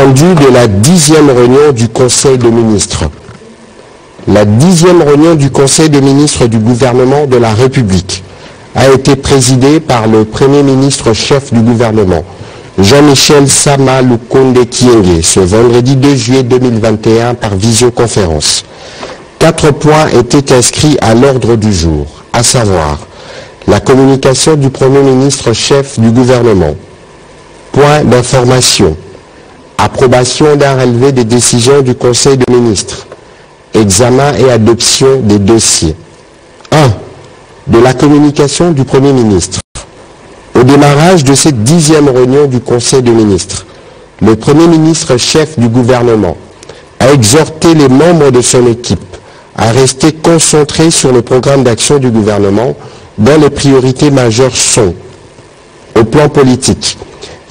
rendu de la 10e réunion du Conseil des ministres. La 10e réunion du Conseil des ministres du gouvernement de la République a été présidée par le Premier ministre chef du gouvernement, Jean-Michel Sama Lukonde Kyenge, ce vendredi 2 juillet 2021 par visioconférence. 4 points étaient inscrits à l'ordre du jour, à savoir la communication du Premier ministre chef du gouvernement, point d'information, approbation d'un relevé des décisions du Conseil des ministres, examen et adoption des dossiers. 1. De la communication du Premier ministre. Au démarrage de cette 10e réunion du Conseil des ministres, le Premier ministre chef du gouvernement a exhorté les membres de son équipe à rester concentrés sur le programme d'action du gouvernement dont les priorités majeures sont, au plan politique,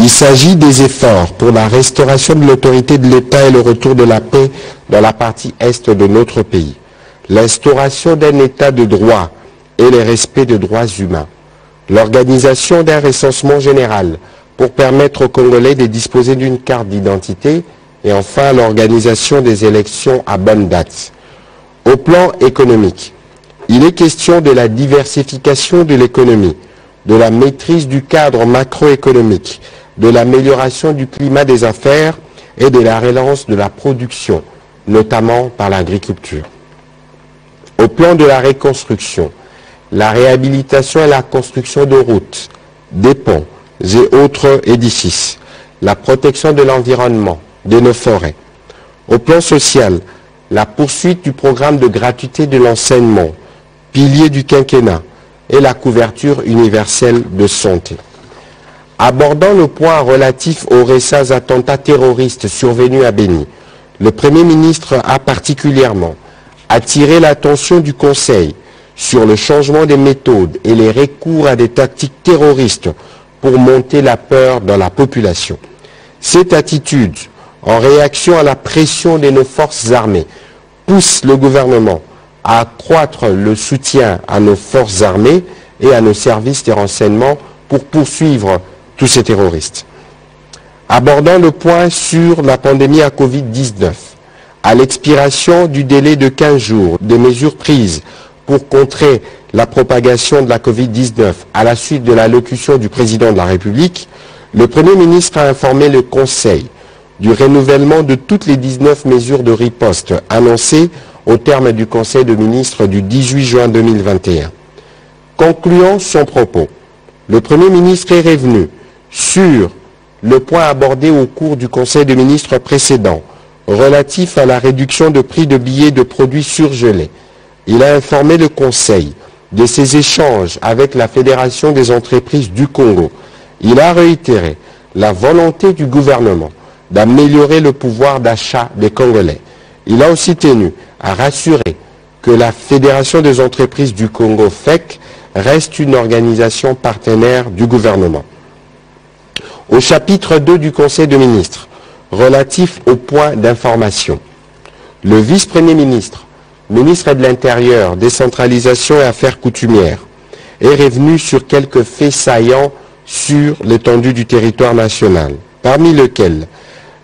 il s'agit des efforts pour la restauration de l'autorité de l'État et le retour de la paix dans la partie est de notre pays, l'instauration d'un État de droit et le respect des droits humains, l'organisation d'un recensement général pour permettre aux Congolais de disposer d'une carte d'identité et enfin l'organisation des élections à bonne date. Au plan économique, il est question de la diversification de l'économie, de la maîtrise du cadre macroéconomique, de l'amélioration du climat des affaires et de la relance de la production, notamment par l'agriculture. Au plan de la reconstruction, la réhabilitation et la construction de routes, des ponts et autres édifices, la protection de l'environnement, de nos forêts. Au plan social, la poursuite du programme de gratuité de l'enseignement, pilier du quinquennat, et la couverture universelle de santé. Abordant le point relatif aux récents attentats terroristes survenus à Béni, le Premier ministre a particulièrement attiré l'attention du Conseil sur le changement des méthodes et les recours à des tactiques terroristes pour monter la peur dans la population. Cette attitude, en réaction à la pression de nos forces armées, pousse le gouvernement à accroître le soutien à nos forces armées et à nos services de renseignement pour poursuivre tous ces terroristes. Abordant le point sur la pandémie à Covid-19, à l'expiration du délai de 15 jours des mesures prises pour contrer la propagation de la Covid-19 à la suite de l'allocution du président de la République, le Premier ministre a informé le Conseil du renouvellement de toutes les 19 mesures de riposte annoncées au terme du Conseil des ministres du 18 juin 2021. Concluant son propos, le Premier ministre est revenu sur le point abordé au cours du Conseil des ministres précédent, relatif à la réduction de prix de billets de produits surgelés. Il a informé le Conseil de ses échanges avec la Fédération des entreprises du Congo. Il a réitéré la volonté du gouvernement d'améliorer le pouvoir d'achat des Congolais. Il a aussi tenu à rassurer que la Fédération des entreprises du Congo, FEC, reste une organisation partenaire du gouvernement. Au chapitre 2 du Conseil des ministres, relatif au point d'information, le vice-premier ministre, ministre de l'Intérieur, décentralisation et affaires coutumières, est revenu sur quelques faits saillants sur l'étendue du territoire national, parmi lesquels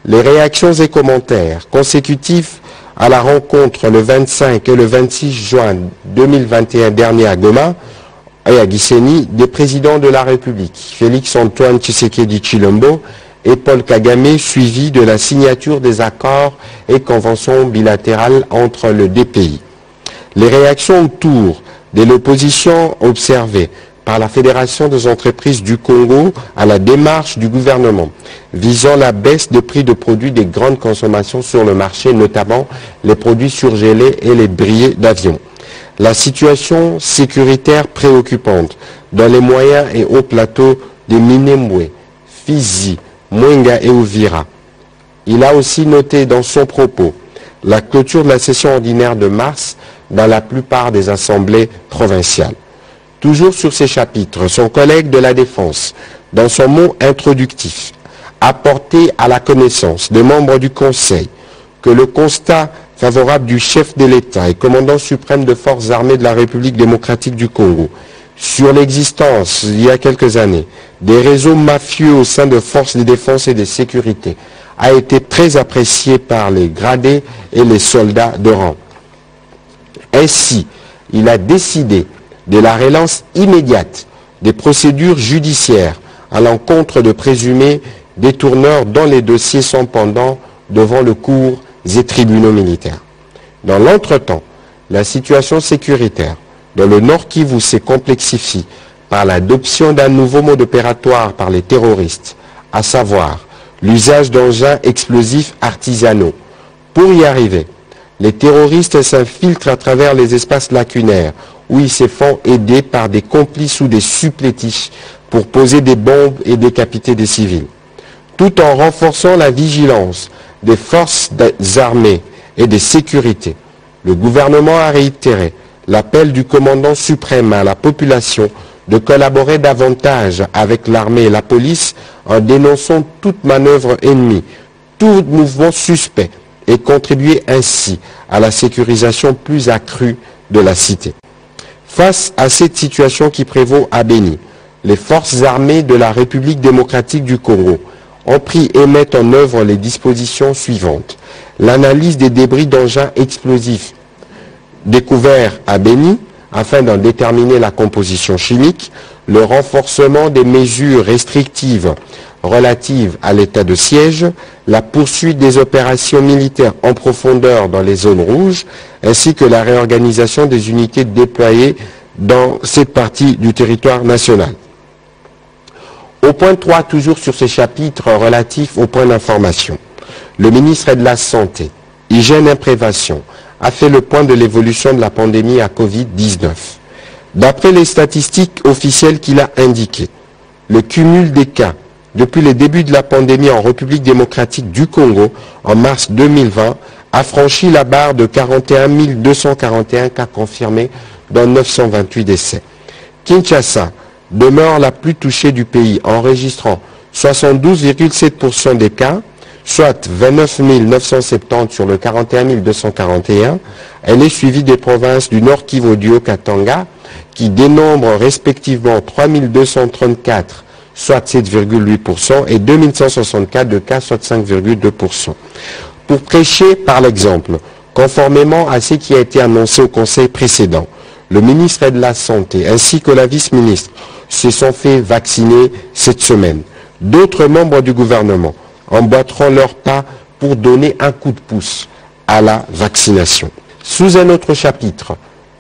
les réactions et commentaires consécutifs à la rencontre le 25 et le 26 juin 2021 dernier à Goma et à Gisenyi des présidents de la République, Félix-Antoine Tshisekedi Tshilombo et Paul Kagame, suivi de la signature des accords et conventions bilatérales entre les deux pays. Les réactions autour de l'opposition observée par la Fédération des entreprises du Congo à la démarche du gouvernement visant la baisse des prix de produits de grande consommation sur le marché, notamment les produits surgelés et les billets d'avion. La situation sécuritaire préoccupante dans les moyens et hauts plateaux de Minembwe, Fizi, Mwenga et Uvira. Il a aussi noté dans son propos la clôture de la session ordinaire de mars dans la plupart des assemblées provinciales. Toujours sur ces chapitres, son collègue de la Défense, dans son mot introductif, a porté à la connaissance des membres du Conseil que le constat favorable du chef de l'État et commandant suprême de forces armées de la République démocratique du Congo sur l'existence, il y a quelques années, des réseaux mafieux au sein de forces de défense et de sécurité, a été très apprécié par les gradés et les soldats de rang. Ainsi, il a décidé de la relance immédiate des procédures judiciaires à l'encontre de présumés détourneurs dont les dossiers sont pendants devant le cours et tribunaux militaires. Dans l'entretemps, la situation sécuritaire dans le Nord Kivu se complexifie par l'adoption d'un nouveau mode opératoire par les terroristes, à savoir l'usage d'engins explosifs artisanaux. Pour y arriver, les terroristes s'infiltrent à travers les espaces lacunaires où ils se font aider par des complices ou des supplétifs pour poser des bombes et décapiter des civils. Tout en renforçant la vigilance des forces armées et de sécurité, le gouvernement a réitéré l'appel du commandant suprême à la population de collaborer davantage avec l'armée et la police en dénonçant toute manœuvre ennemie, tout mouvement suspect et contribuer ainsi à la sécurisation plus accrue de la cité. Face à cette situation qui prévaut à Béni, les forces armées de la République démocratique du Congo ont pris et mettent en œuvre les dispositions suivantes. L'analyse des débris d'engins explosifs découverts à Béni afin d'en déterminer la composition chimique, le renforcement des mesures restrictives relatives à l'état de siège, la poursuite des opérations militaires en profondeur dans les zones rouges, ainsi que la réorganisation des unités déployées dans cette partie du territoire national. Au point 3, toujours sur ces chapitres relatifs aux points d'information, le ministre de la Santé, Hygiène et Prévention a fait le point de l'évolution de la pandémie à Covid-19. D'après les statistiques officielles qu'il a indiquées, le cumul des cas depuis le début de la pandémie en République démocratique du Congo en mars 2020 a franchi la barre de 41 241 cas confirmés dans 928 décès. Kinshasa demeure la plus touchée du pays, enregistrant 72,7% des cas, soit 29 970 sur le 41 241. Elle est suivie des provinces du Nord Kivu et du Haut-Katanga, qui dénombrent respectivement 3 234, soit 7,8%, et 2164 de cas, soit 5,2%. Pour prêcher par l'exemple, conformément à ce qui a été annoncé au Conseil précédent, le ministre de la Santé ainsi que la vice-ministre se sont fait vacciner cette semaine. D'autres membres du gouvernement emboîteront leur pas pour donner un coup de pouce à la vaccination. Sous un autre chapitre,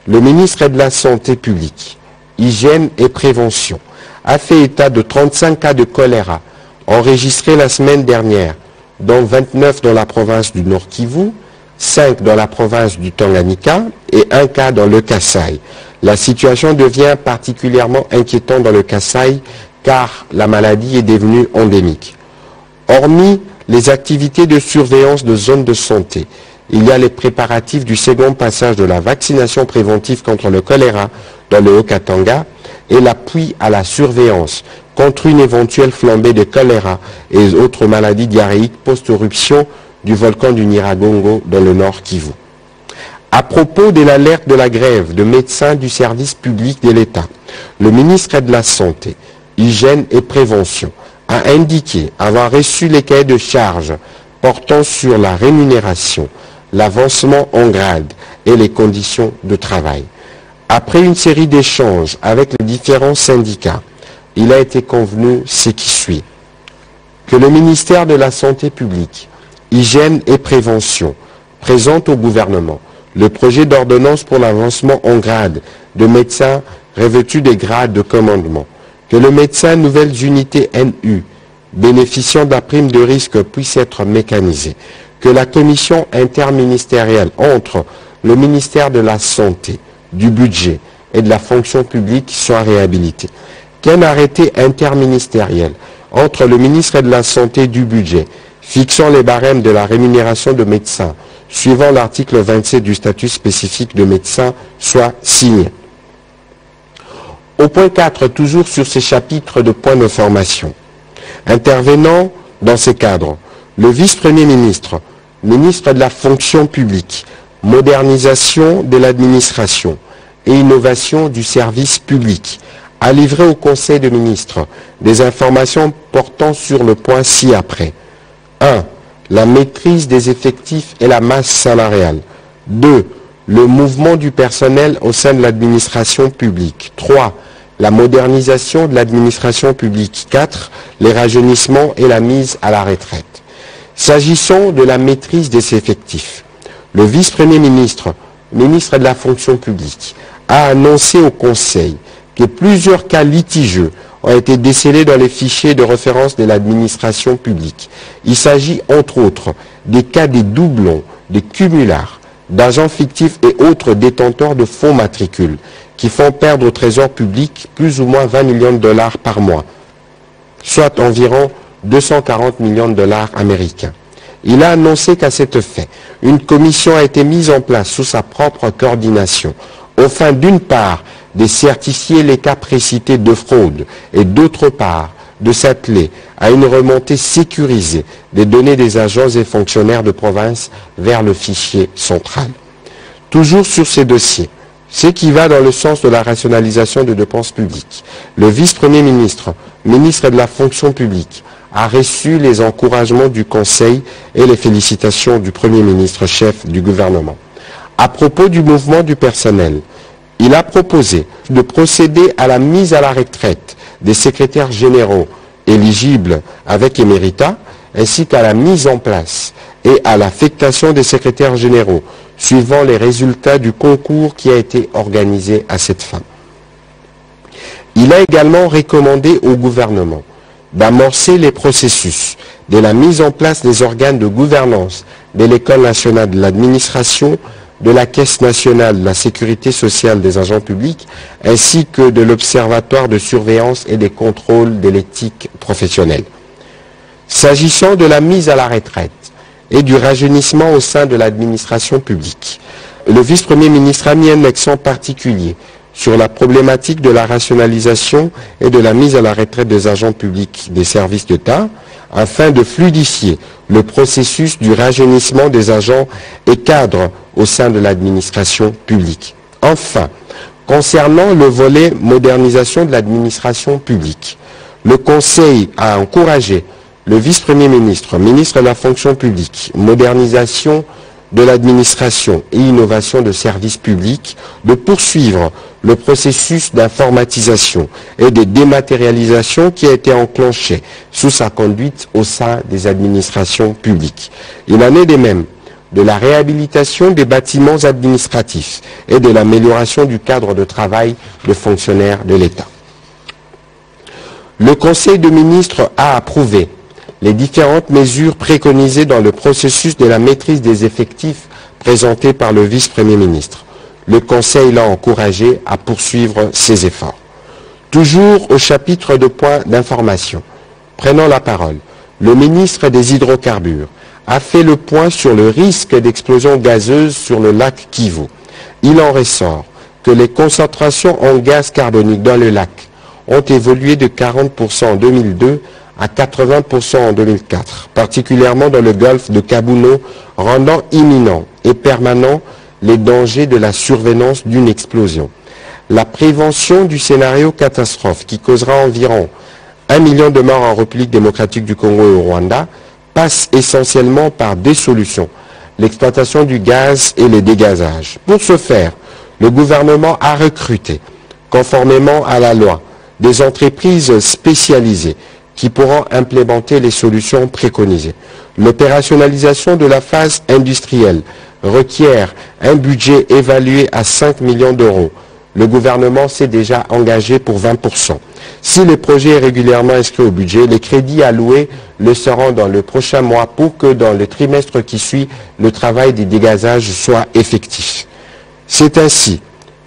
le ministre de la Santé publique, Hygiène et Prévention a fait état de 35 cas de choléra enregistrés la semaine dernière, dont 29 dans la province du Nord Kivu, 5 dans la province du Tanganyika et 1 cas dans le Kasaï. La situation devient particulièrement inquiétante dans le Kasaï car la maladie est devenue endémique. Hormis les activités de surveillance de zones de santé, il y a les préparatifs du second passage de la vaccination préventive contre le choléra dans le Haut-Katanga et l'appui à la surveillance contre une éventuelle flambée de choléra et autres maladies diarrhéiques post-éruption du volcan du Nyiragongo dans le Nord Kivu. À propos de l'alerte de la grève de médecins du service public de l'État, le ministre de la Santé, Hygiène et Prévention a indiqué avoir reçu les cahiers de charges portant sur la rémunération, l'avancement en grade et les conditions de travail. Après une série d'échanges avec les différents syndicats, il a été convenu ce qui suit. Que le ministère de la Santé publique, Hygiène et Prévention présente au gouvernement le projet d'ordonnance pour l'avancement en grade de médecins revêtus des grades de commandement. Que le médecin nouvelles unités NU bénéficiant de la prime de risque puisse être mécanisé. Que la commission interministérielle entre le ministère de la Santé, du Budget et de la fonction publique soit réhabilitée. Qu'un arrêté interministériel entre le ministre de la Santé et du Budget fixant les barèmes de la rémunération de médecins suivant l'article 27 du statut spécifique de médecin soit signé. Au point 4, toujours sur ces chapitres de points d'information. Intervenant dans ces cadres, le vice-premier ministre, ministre de la fonction publique, modernisation de l'administration et innovation du service public, a livré au Conseil des ministres des informations portant sur le point ci-après. 1. la maîtrise des effectifs et la masse salariale. 2. Le mouvement du personnel au sein de l'administration publique. 3. La modernisation de l'administration publique. 4. Les rajeunissements et la mise à la retraite. S'agissant de la maîtrise des effectifs, le vice-premier ministre, ministre de la fonction publique, a annoncé au Conseil que plusieurs cas litigieux ont été décelés dans les fichiers de référence de l'administration publique. Il s'agit entre autres des cas des doublons, des cumulards, d'agents fictifs et autres détenteurs de faux matricules qui font perdre au trésor public plus ou moins 20 millions de dollars par mois, soit environ 240 millions de dollars américains. Il a annoncé qu'à cet effet, une commission a été mise en place sous sa propre coordination, au fin d'une part de certifier les cas précités de fraude et d'autre part de s'atteler à une remontée sécurisée des données des agents et fonctionnaires de province vers le fichier central. Toujours sur ces dossiers, ce qui va dans le sens de la rationalisation des dépenses publiques, le vice-premier ministre, ministre de la fonction publique, a reçu les encouragements du Conseil et les félicitations du Premier ministre, chef du gouvernement. À propos du mouvement du personnel, il a proposé de procéder à la mise à la retraite des secrétaires généraux éligibles avec éméritat, ainsi qu'à la mise en place et à l'affectation des secrétaires généraux, suivant les résultats du concours qui a été organisé à cette fin. Il a également recommandé au gouvernement d'amorcer les processus de la mise en place des organes de gouvernance de l'École nationale de l'administration, de la Caisse nationale de la sécurité sociale des agents publics, ainsi que de l'Observatoire de surveillance et des contrôles de l'éthique professionnelle. S'agissant de la mise à la retraite et du rajeunissement au sein de l'administration publique, le vice-premier ministre a mis un accent particulier sur la problématique de la rationalisation et de la mise à la retraite des agents publics des services d'État, afin de fluidifier le processus du rajeunissement des agents et cadres au sein de l'administration publique. Enfin, concernant le volet modernisation de l'administration publique, le Conseil a encouragé le vice-premier ministre, ministre de la fonction publique, modernisation de l'administration et innovation de services publics, de poursuivre le processus d'informatisation et de dématérialisation qui a été enclenché sous sa conduite au sein des administrations publiques. Il en est de même de la réhabilitation des bâtiments administratifs et de l'amélioration du cadre de travail des fonctionnaires de l'État. Le Conseil de ministres a approuvé les différentes mesures préconisées dans le processus de la maîtrise des effectifs présenté par le vice-premier ministre. Le Conseil l'a encouragé à poursuivre ses efforts. Toujours au chapitre de points d'information, prenant la parole, le ministre des Hydrocarbures a fait le point sur le risque d'explosion gazeuse sur le lac Kivu. Il en ressort que les concentrations en gaz carbonique dans le lac ont évolué de 40% en 2002 à 80% en 2004, particulièrement dans le golfe de Kabuno, rendant imminent et permanent les dangers de la survenance d'une explosion. La prévention du scénario catastrophe qui causera environ 1 million de morts en République démocratique du Congo et au Rwanda passe essentiellement par des solutions, l'exploitation du gaz et le dégazage. Pour ce faire, le gouvernement a recruté, conformément à la loi, des entreprises spécialisées qui pourront implémenter les solutions préconisées. L'opérationnalisation de la phase industrielle requiert un budget évalué à 5 millions d'euros. Le gouvernement s'est déjà engagé pour 20%. Si le projet est régulièrement inscrit au budget, les crédits alloués le seront dans le prochain mois pour que dans le trimestre qui suit, le travail des dégazages soit effectif. C'est ainsi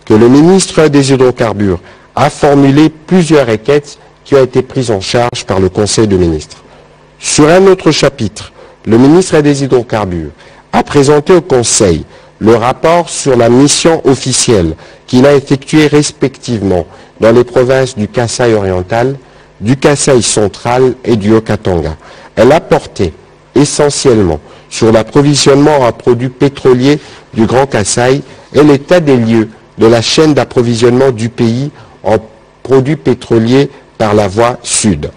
que le ministre des Hydrocarbures a formulé plusieurs requêtes qui ont été prises en charge par le Conseil des ministres. Sur un autre chapitre, le ministre des Hydrocarbures a présenté au Conseil le rapport sur la mission officielle qu'il a effectuée respectivement dans les provinces du Kasaï oriental, du Kasaï central et du Haut-Katanga. Elle a porté essentiellement sur l'approvisionnement en produits pétroliers du Grand Kasaï et l'état des lieux de la chaîne d'approvisionnement du pays en produits pétroliers par la voie sud.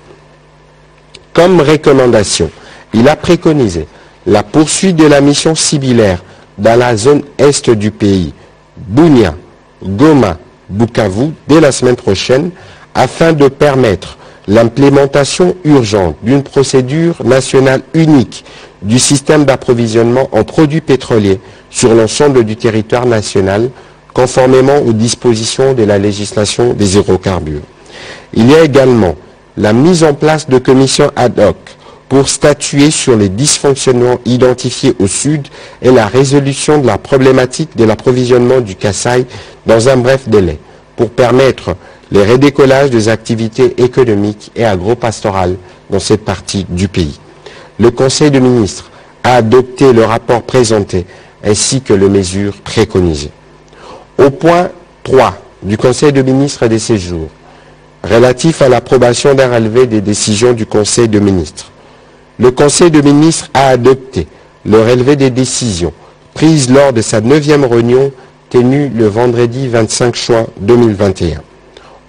Comme recommandation, il a préconisé la poursuite de la mission similaire dans la zone est du pays, Bunia, Goma, Bukavu, dès la semaine prochaine, afin de permettre l'implémentation urgente d'une procédure nationale unique du système d'approvisionnement en produits pétroliers sur l'ensemble du territoire national, conformément aux dispositions de la législation des hydrocarbures. Il y a également la mise en place de commissions ad hoc pour statuer sur les dysfonctionnements identifiés au sud et la résolution de la problématique de l'approvisionnement du Kasaï dans un bref délai, pour permettre le redécollage des activités économiques et agro-pastorales dans cette partie du pays. Le Conseil des ministres a adopté le rapport présenté ainsi que les mesures préconisées. Au point 3 du Conseil des ministres de ces jours, relatif à l'approbation d'un relevé des décisions du Conseil des ministres, le Conseil des ministres a adopté le relevé des décisions prises lors de sa 9e réunion tenue le vendredi 25 juin 2021.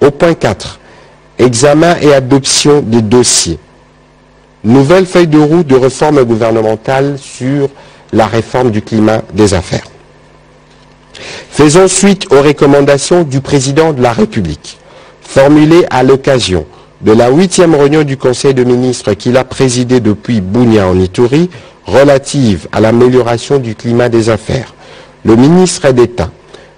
Au point 4, examen et adoption des dossiers. Nouvelle feuille de route de réforme gouvernementale sur la réforme du climat des affaires. Faisons suite aux recommandations du président de la République, formulées à l'occasion de la 8e réunion du Conseil des ministres qu'il a présidé depuis Bunia en Ituri, relative à l'amélioration du climat des affaires. Le ministre d'État,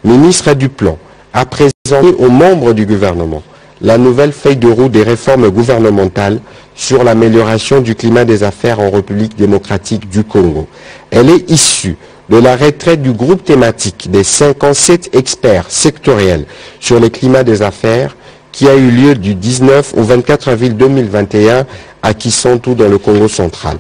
ministre du Plan, a présenté aux membres du gouvernement la nouvelle feuille de route des réformes gouvernementales sur l'amélioration du climat des affaires en République démocratique du Congo. Elle est issue de la retraite du groupe thématique des 57 experts sectoriels sur le climat des affaires qui a eu lieu du 19 au 24 avril 2021 à Kisantu dans le Congo central.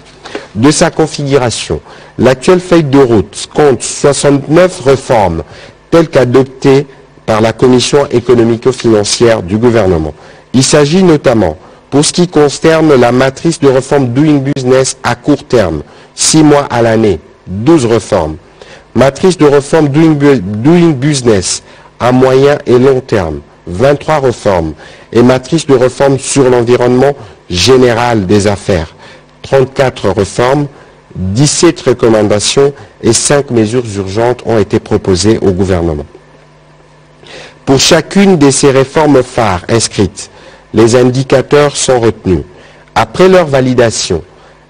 De sa configuration, l'actuelle feuille de route compte 69 réformes telles qu'adoptées par la Commission économico-financière du gouvernement. Il s'agit notamment, pour ce qui concerne la matrice de réforme Doing Business à court terme, 6 mois à l'année, 12 réformes. Matrice de réforme Doing Business à moyen et long terme, 23 réformes. Et matrice de réforme sur l'environnement général des affaires, 34 réformes, 17 recommandations et 5 mesures urgentes ont été proposées au gouvernement. Pour chacune de ces réformes phares inscrites, les indicateurs sont retenus. Après leur validation,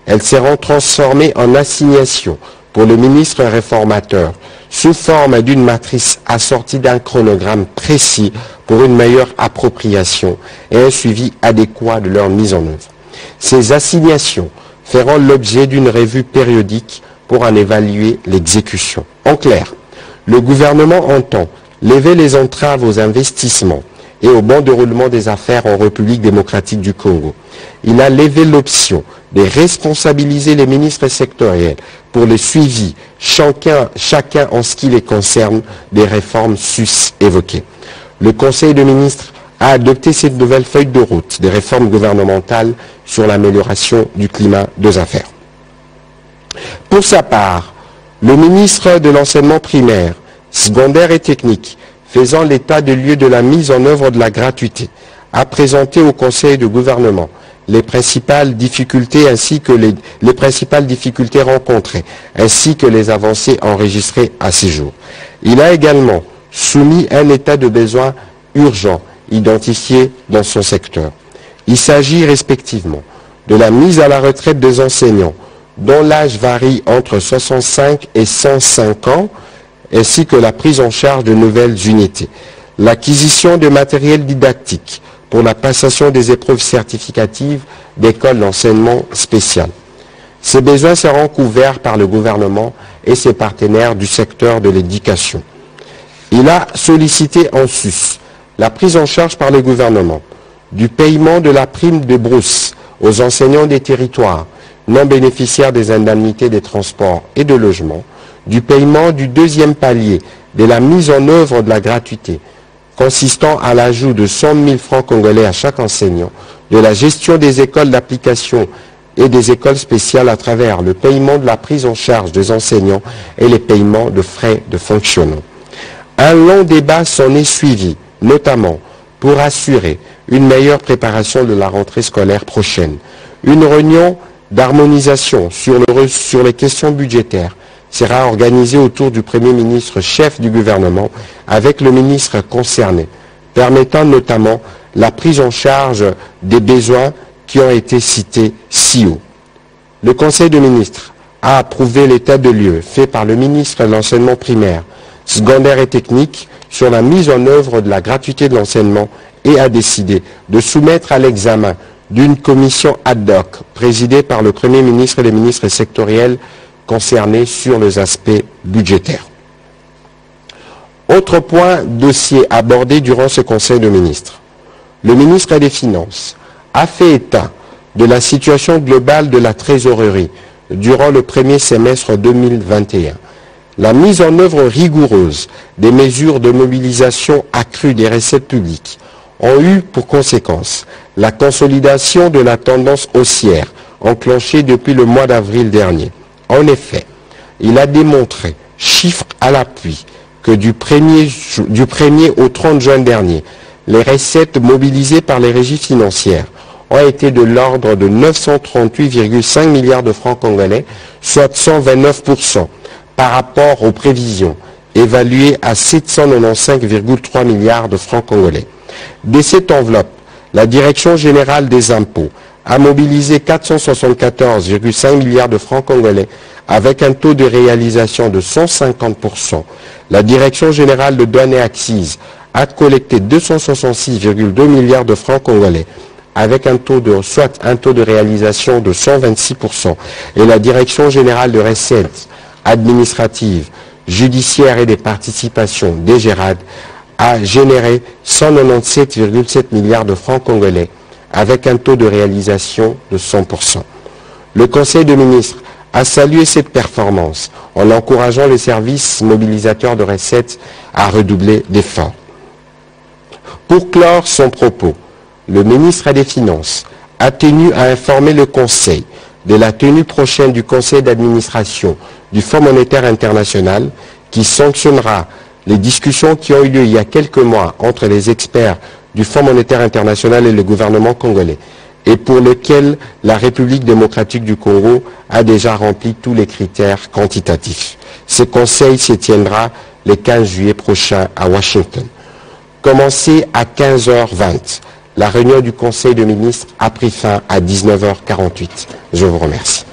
elles seront transformées en assignations pour le ministre réformateur sous forme d'une matrice assortie d'un chronogramme précis pour une meilleure appropriation et un suivi adéquat de leur mise en œuvre. Ces assignations feront l'objet d'une revue périodique pour en évaluer l'exécution. En clair, le gouvernement entend lever les entraves aux investissements et au bon déroulement des affaires en République démocratique du Congo. Il a levé l'option de responsabiliser les ministres sectoriels pour le suivi, chacun en ce qui les concerne, des réformes sus-évoquées. Le Conseil des ministres a adopté cette nouvelle feuille de route des réformes gouvernementales sur l'amélioration du climat des affaires. Pour sa part, le ministre de l'enseignement primaire, secondaire et technique, faisant l'état de lieu de la mise en œuvre de la gratuité, a présenté au Conseil de gouvernement les principales difficultés ainsi que les principales difficultés rencontrées, ainsi que les avancées enregistrées à ce jour. Il a également soumis un état de besoin urgent identifié dans son secteur. Il s'agit respectivement de la mise à la retraite des enseignants, dont l'âge varie entre 65 et 105 ans, ainsi que la prise en charge de nouvelles unités, l'acquisition de matériel didactique pour la passation des épreuves certificatives d'écoles d'enseignement spécial. Ces besoins seront couverts par le gouvernement et ses partenaires du secteur de l'éducation. Il a sollicité en sus la prise en charge par le gouvernement du paiement de la prime de brousse aux enseignants des territoires non bénéficiaires des indemnités des transports et de logement, du paiement du deuxième palier de la mise en œuvre de la gratuité, consistant à l'ajout de 100 000 francs congolais à chaque enseignant, de la gestion des écoles d'application et des écoles spéciales à travers le paiement de la prise en charge des enseignants et les paiements de frais de fonctionnement. Un long débat s'en est suivi, notamment pour assurer une meilleure préparation de la rentrée scolaire prochaine. Une réunion d'harmonisation sur les questions budgétaires sera organisé autour du Premier ministre chef du gouvernement avec le ministre concerné, permettant notamment la prise en charge des besoins qui ont été cités si haut. Le Conseil des ministres a approuvé l'état de lieu fait par le ministre de l'enseignement primaire, secondaire et technique sur la mise en œuvre de la gratuité de l'enseignement et a décidé de soumettre à l'examen d'une commission ad hoc présidée par le Premier ministre et les ministres sectoriels concernés sur les aspects budgétaires. Autre point, dossier abordé durant ce Conseil de ministres. Le ministre des Finances a fait état de la situation globale de la trésorerie durant le premier semestre 2021. La mise en œuvre rigoureuse des mesures de mobilisation accrue des recettes publiques ont eu pour conséquence la consolidation de la tendance haussière enclenchée depuis le mois d'avril dernier. En effet, il a démontré, chiffres à l'appui, que du 1er au 30 juin dernier, les recettes mobilisées par les régies financières ont été de l'ordre de 938,5 milliards de francs congolais, soit 129% par rapport aux prévisions, évaluées à 795,3 milliards de francs congolais. De cette enveloppe, la Direction générale des impôts a mobilisé 474,5 milliards de francs congolais avec un taux de réalisation de 150%. La Direction générale de douane et accises a collecté 266,2 milliards de francs congolais avec un taux de réalisation de 126%. Et la Direction générale de recettes administratives, judiciaires et des participations, DGRAD, a généré 197,7 milliards de francs congolais avec un taux de réalisation de 100%. Le Conseil des ministres a salué cette performance en encourageant les services mobilisateurs de recettes à redoubler d'efforts. Pour clore son propos, le ministre des Finances a tenu à informer le Conseil de la tenue prochaine du Conseil d'administration du Fonds monétaire international qui sanctionnera les discussions qui ont eu lieu il y a quelques mois entre les experts du Fonds monétaire international et le gouvernement congolais et pour lequel la République démocratique du Congo a déjà rempli tous les critères quantitatifs. Ce conseil se tiendra le 15 juillet prochain à Washington. Commencé à 15h20, la réunion du Conseil des ministres a pris fin à 19h48. Je vous remercie.